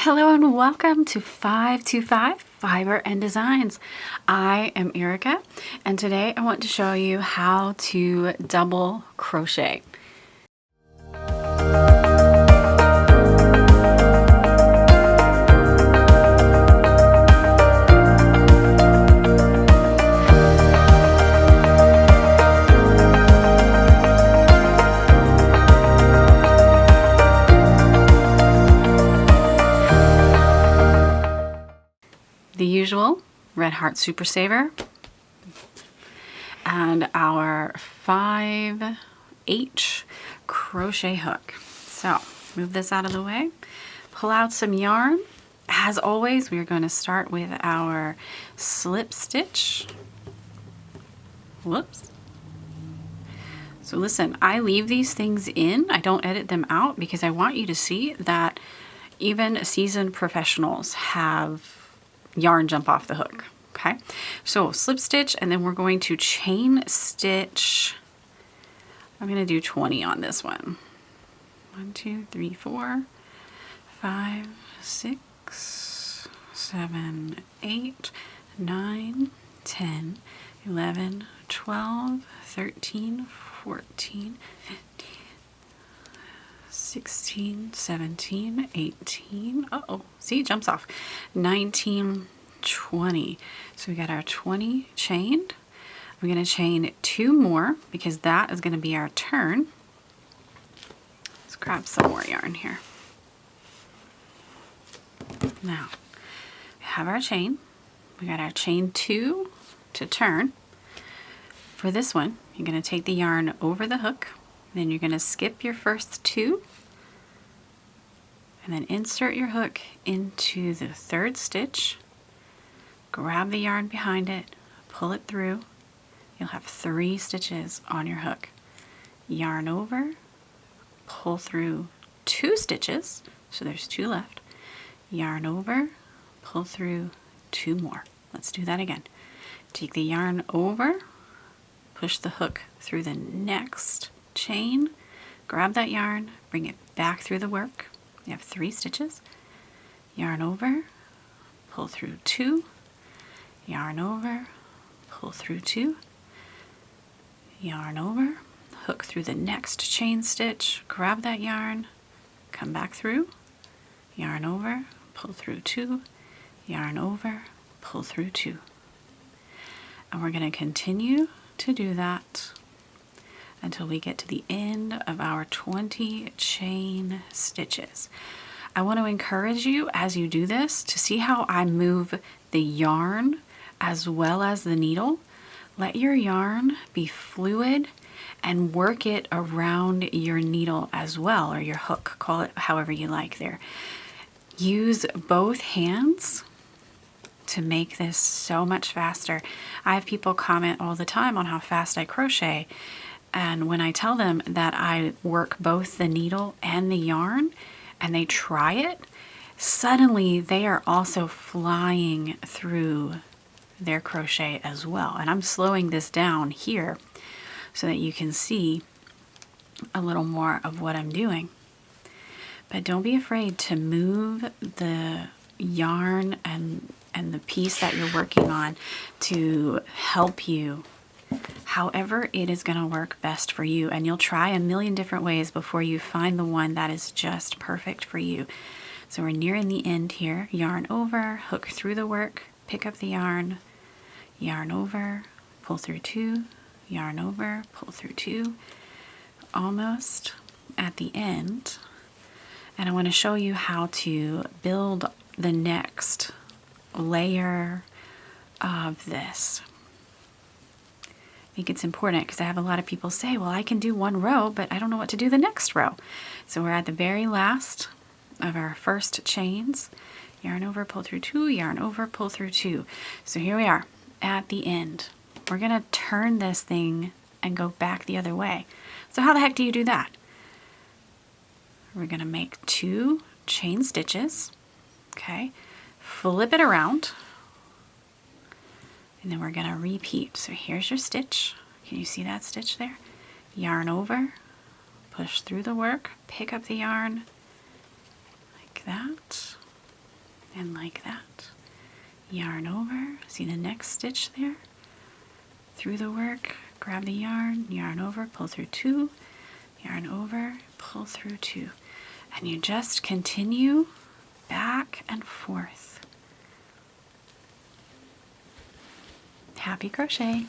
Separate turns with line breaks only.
Hello and welcome to 525 Fiber and Designs. I am Erica, and today I want to show you how to double crochet. The usual red heart super saver and our 5H crochet hook. So move this out of the way, pull out some yarn. As always, we're going to start with our slip stitch. Whoops. So listen, I leave these things in. I don't edit them out because I want you to see that even seasoned professionals have yarn jump off the hook. Okay, so slip stitch, and then we're going to chain stitch. I'm going to do 20 on this one. 1, 2, 3, 4, 5, 6, 7, 8, 9, 10, 11, 12, 13, 14, 15, 16, 17, 18, see, it jumps off, 19, 20. So we got our 20 chained. We're going to chain 2 more because that is going to be our turn. Let's grab some more yarn here. Now, we have our chain. We got our chain 2 to turn. For this one, you're going to take the yarn over the hook, then you're going to skip your first 2, and then insert your hook into the 3rd stitch, grab the yarn behind it, pull it through. You'll have 3 stitches on your hook. Yarn over, pull through 2 stitches, so there's 2 left. Yarn over, pull through 2 more. Let's do that again. Take the yarn over, push the hook through the next chain, grab that yarn, bring it back through the work. You have 3 stitches. Yarn over, pull through 2, yarn over, pull through 2, yarn over, hook through the next chain stitch, grab that yarn, come back through, yarn over, pull through 2, yarn over, pull through 2. And we're going to continue to do that until we get to the end of our 20 chain stitches. I want to encourage you as you do this to see how I move the yarn as well as the needle. Let your yarn be fluid and work it around your needle as well, or your hook, call it however you like there. Use both hands to make this so much faster. I have people comment all the time on how fast I crochet, and when I tell them that I work both the needle and the yarn and they try it, suddenly they are also flying through their crochet as well. And I'm slowing this down here so that you can see a little more of what I'm doing. But don't be afraid to move the yarn and the piece that you're working on to help you however it is going to work best for you. And you'll try a million different ways before you find the one that is just perfect for you. So we're nearing the end here. Yarn over, hook through the work, pick up the yarn, yarn over, pull through 2, yarn over, pull through 2, almost at the end. And I want to show you how to build the next layer of this. I think it's important because I have a lot of people say, well, I can do 1 row, but I don't know what to do the next row. So we're at the very last of our first chains. Yarn over, pull through 2, yarn over, pull through 2. So here we are at the end. We're going to turn this thing and go back the other way. So how the heck do you do that? We're going to make 2 chain stitches. Okay, flip it around. And then we're going to repeat. So here's your stitch. Can you see that stitch there? Yarn over, push through the work, pick up the yarn like that. and like that. Yarn over, see the next stitch there? Through the work, grab the yarn over, pull through 2, yarn over, pull through 2. And you just continue back and forth. Happy crocheting!